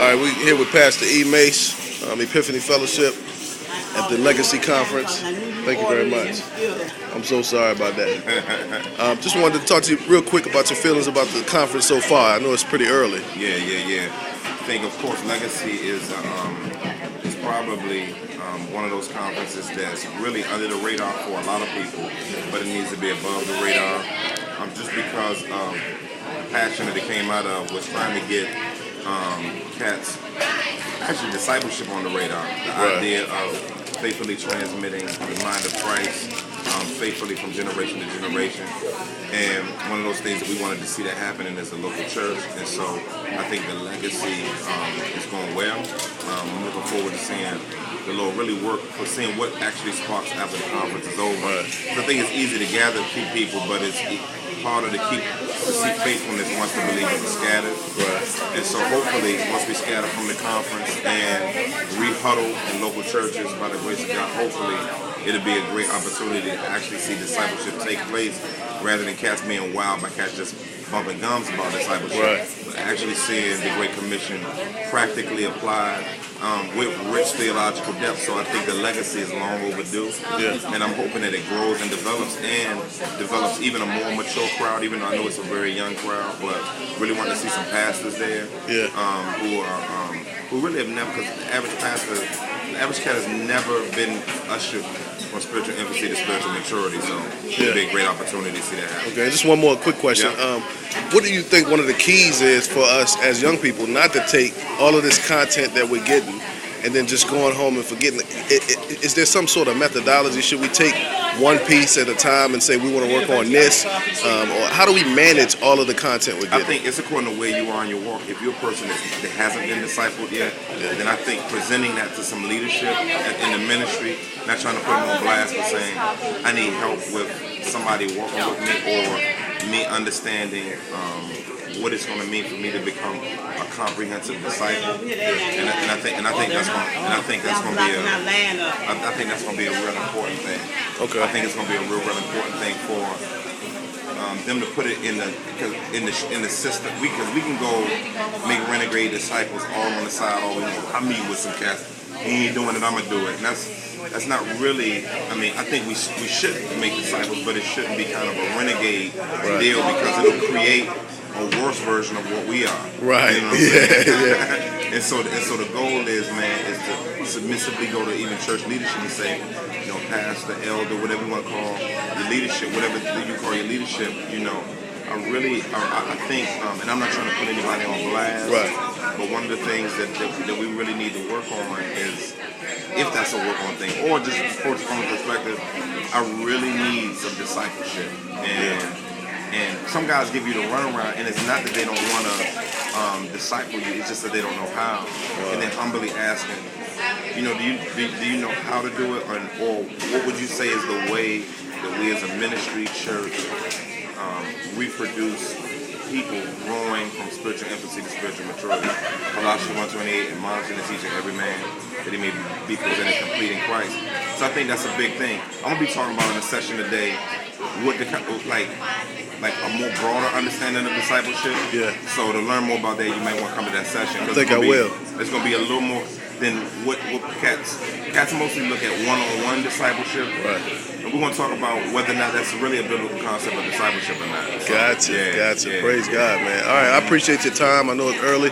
All right, we're here with Pastor E. Mace, Epiphany Fellowship at the Legacy Conference. Thank you very much. I'm so sorry about that. Just wanted to talk to you real quick about your feelings about the conference so far. I know it's pretty early. Yeah. I think, of course, Legacy is probably one of those conferences that's really under the radar for a lot of people, but it needs to be above the radar. Just because of the passion that it came out of was trying to get cats, actually discipleship on the radar. The idea of faithfully transmitting the mind of Christ, faithfully from generation to generation. And one of those things that we wanted to see that happening as a local church. And so I think the legacy is going well. I'm looking forward to seeing the Lord really work for seeing what actually sparks after the conference is over. So I think it's easy to gather people, but it's harder to see faithfulness once the believers are scattered. And so hopefully once we scatter from the conference and re-huddle in local churches by the grace of God, hopefully it'll be a great opportunity to actually see discipleship take place rather than cats being wild by cats just bumping gums about discipleship, but actually seeing the Great Commission practically applied with rich theological depth. So I think the legacy is long overdue, and I'm hoping that it grows and develops even a more mature crowd, even though I know it's a very young crowd, but really want to see some pastors there who really have never, because the average cat has never been ushered from spiritual infancy to spiritual maturity, so it'll be a great opportunity to see that happen. Okay, just one more quick question. What do you think one of the keys is for us as young people not to take all of this content that we're getting and then just going home and forgetting it? Is there some sort of methodology? Should we take one piece at a time and say we want to work on this? Or how do we manage all of the content we're getting? I think it's according to where you are in your walk. If you're a person that hasn't been discipled yet, then I think presenting that to some leadership in the ministry, not trying to put them on blast, but saying, I need help with somebody walking with me, or me understanding what it's going to mean for me to become a comprehensive disciple, and I think that's going to be a real important thing. Okay. I think it's going to be a real important thing for them to put it in the system. Because we can go make renegade disciples all on the side. All we know, I meet with some cats. He ain't doing it, I'm gonna do it. And that's not really. I mean, I think we should make disciples, but it shouldn't be kind of a renegade deal, because it'll create a worse version of what we are. Right. You know what I'm saying? And so the goal is to submissively go to even church leadership and say, pastor, elder, whatever you want to call your leadership, whatever you call your leadership, I think, and I'm not trying to put anybody on blast, but one of the things that we really need to work on is, if that's a work on thing, or just from a perspective, I really need some discipleship. And some guys give you the runaround, and it's not that they don't want to disciple you, it's just that they don't know how. And then humbly asking, do you know how to do it, or what would you say is the way that we as a ministry church reproduce people growing from spiritual infancy to spiritual maturity? Colossians 1:28, admonishing and teaching every man that he may be presented complete in Christ. So I think that's a big thing. I'm gonna be talking about in a session today what the like a more broader understanding of discipleship. So to learn more about that, you might want to come to that session. I think I will. It's gonna be a little more than what cats mostly look at one-on-one discipleship. And we're going to talk about whether or not that's really a biblical concept of discipleship or not. Gotcha. Praise God, man. All right, I appreciate your time. I know it's early.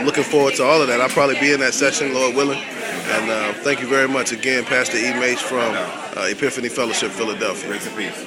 Looking forward to all of that. I'll probably be in that session, Lord willing. And thank you very much again, Pastor E. Mace from Epiphany Fellowship, Philadelphia. Grace and peace.